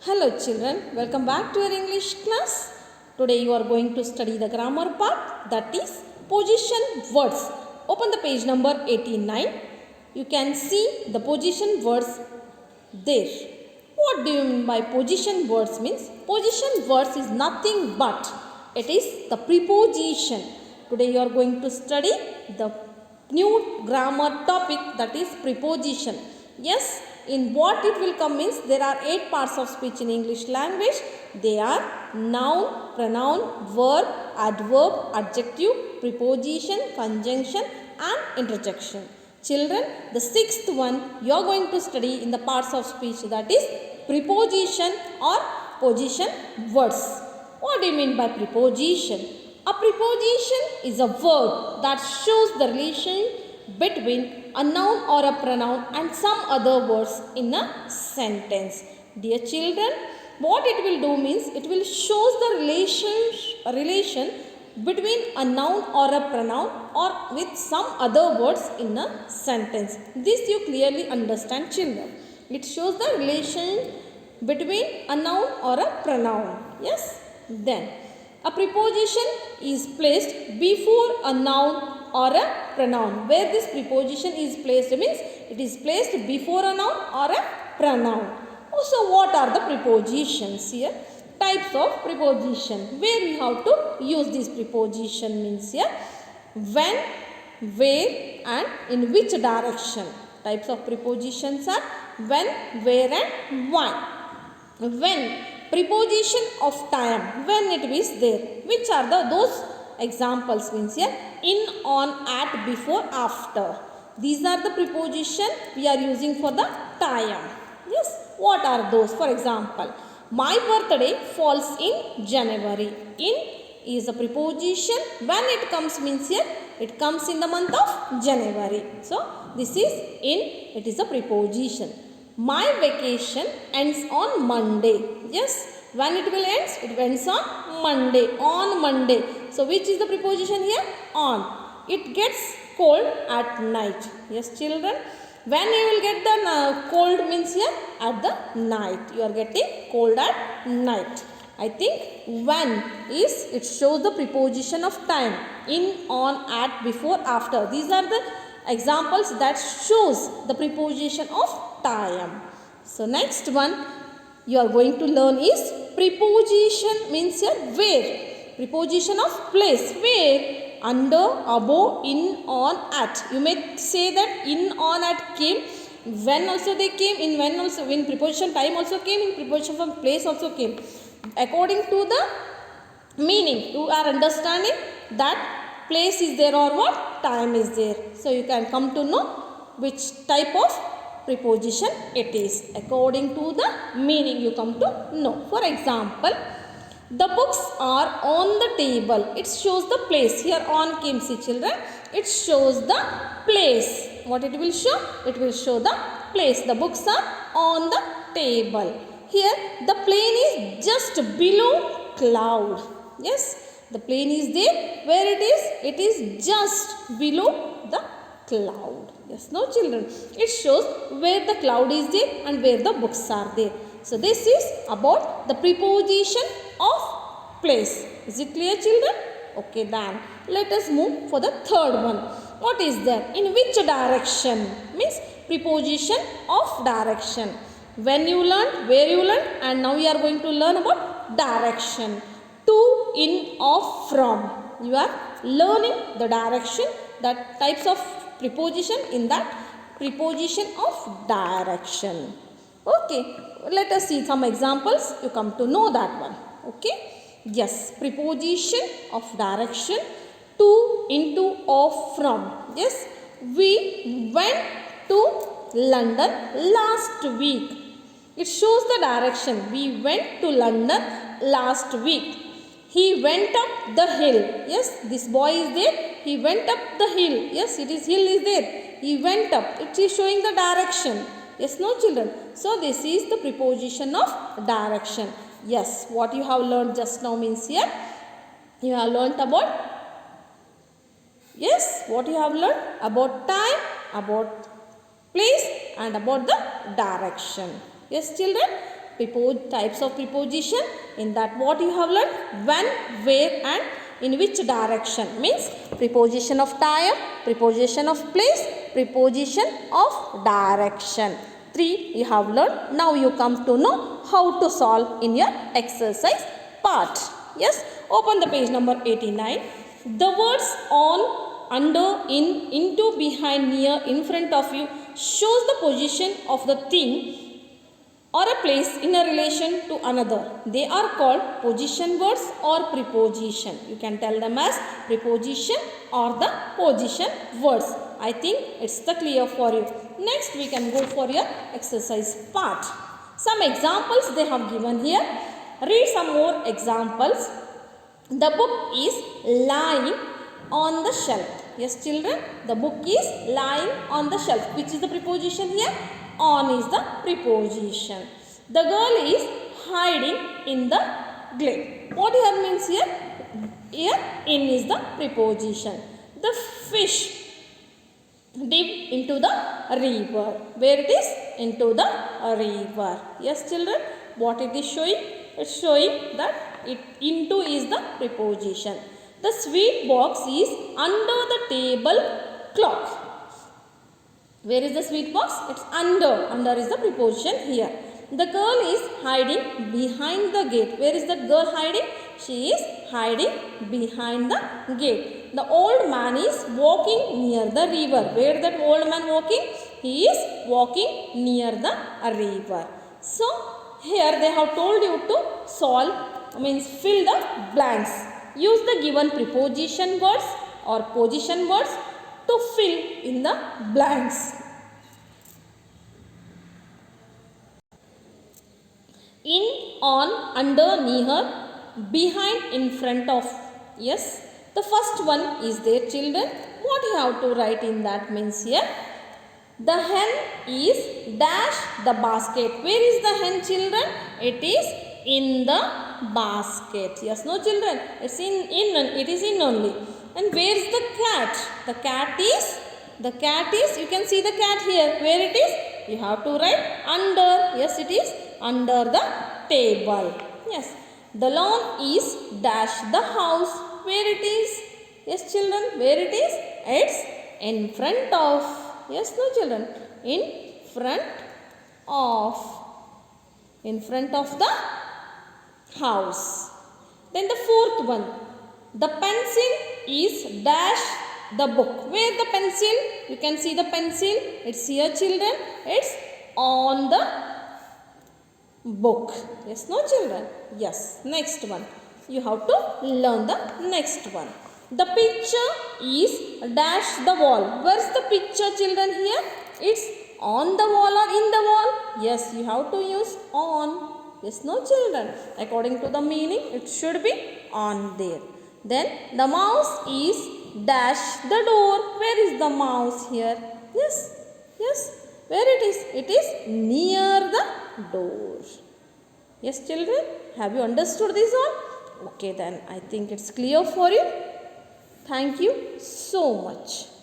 Hello children, welcome back to your English class. Today you are going to study the grammar part, that is position words. Open the page number 89. You can see the position words there. What do you mean by position words means? Position words is nothing but it is the preposition. Today you are going to study the new grammar topic, that is preposition. Yes, in what it will come means there are 8 parts of speech in English language. They are noun, pronoun, verb, adverb, adjective, preposition, conjunction and interjection. Children, the 6th one you are going to study in the parts of speech, that is preposition or position words. What do you mean by preposition? A preposition is a word that shows the relation between a noun or a pronoun and some other words in a sentence. Dear children, what it will do means it will shows the relation between a noun or a pronoun or with some other words in a sentence. This you clearly understand, children. It shows the relation between a noun or a pronoun. Yes? Then a preposition is placed before a noun or a pronoun. Where this preposition is placed means it is placed before a noun or a pronoun. So what are the prepositions here? Types of preposition. Where we have to use this preposition means here when, where and in which direction. Types of prepositions are when, where and why. When, preposition of time, when it is there. Which are those examples means here in, on, at, before, after. These are the preposition we are using for the time. Yes, what are those? For example, my birthday falls in January. In is a preposition. When it comes means here it comes in the month of January. So this is in, it is a preposition. My vacation ends on Monday. Yes, when it will end? It ends on Monday. On Monday. So which is the preposition here? On. It gets cold at night. Yes, children. When you will get the cold means here at the night. You are getting cold at night. I think when is, it shows the preposition of time. In, on, at, before, after. These are the examples that shows the preposition of time. So next one you are going to learn is preposition means here where. Preposition of place. Where? Under, above, in, on, at. You may say that in, on, at came. When also they came. In when also. In preposition time also came. In preposition from place also came. According to the meaning you are understanding that place is there or what time is there. So you can come to know which type of preposition it is. According to the meaning you come to know. For example, the books are on the table. It shows the place. Here on came, see children. It shows the place. What it will show? It will show the place. The books are on the table. Here the plane is just below cloud. Yes, the plane is there. Where it is? It is just below the cloud. Yes, no children. It shows where the cloud is there and where the books are there. So this is about the preposition of place. Is it clear, children? Okay, then let us move for the third one. What is that? In which direction? Means preposition of direction. When you learned, where you learned, and now you are going to learn about direction. To, in, of, from. You are learning the direction, that types of preposition in that preposition of direction. Okay, let us see some examples. You come to know that one. Okay. Yes, preposition of direction. To, into, of, from. Yes, we went to London last week. It shows the direction. We went to London last week. He went up the hill. Yes, this boy is there. He went up the hill. Yes, it is hill is there. He went up. It is showing the direction. Yes, no children. So this is the preposition of direction. Yes, what you have learned just now means here. You have learnt about. Yes, what you have learned about time, about place and about the direction. Yes, children. types of preposition. In that what you have learned? When, where and in which direction. Means preposition of time, preposition of place, preposition of direction. 3 you have learned. Now you come to know how to solve in your exercise part. Yes, open the page number 89. The words on, under, in, into, behind, near, in front of you shows the position of the thing or a place in a relation to another. They are called position words or preposition. You can tell them as preposition or the position words. I think it's the clear for you. Next we can go for your exercise part. Some examples they have given here. Read some more examples. The book is lying on the shelf. Yes children, the book is lying on the shelf. Which is the preposition here? On is the preposition. The girl is hiding in the glade. What here means here? Here in is the preposition. The fish dipped into the river. Where it is? Into the river. Yes children, what it is showing? It's showing that it into is the preposition. The sweet box is under the table cloth. Where is the sweet box? It's under. Under is the preposition here. The girl is hiding behind the gate. Where is that girl hiding? She is hiding behind the gate. The old man is walking near the river. Where is that old man walking? He is walking near the river. So, here they have told you to solve, means fill the blanks. Use the given preposition words or position words to fill in the blanks. In, on, under, near, behind, in front of. Yes, the first one is there children. What you have to write in that means here? The hen is dash the basket. Where is the hen children? It is in the basket. Yes, no children? It's it is in only. And where is the cat? The cat is, you can see the cat here. Where it is? You have to write under. Yes, it is under the table. Yes. The lawn is dash the house. Where it is? Yes, children. Where it is? It's in front of. Yes, no children? In front of. In front of the house. Then the fourth one. The pencil is dash the book. Where the pencil? You can see the pencil. It's here children. It's on the book. Yes, no children? Yes. Next one. You have to learn the next one. The picture is dash the wall. Where's the picture children here? It's on the wall or in the wall? Yes, you have to use on. Yes, no children? According to the meaning, it should be on there. Then the mouse is dash the door. Where is the mouse here? Yes, yes. Where it is? It is near the door. Yes, children? Have you understood this one? Okay, then I think it's clear for you. Thank you so much.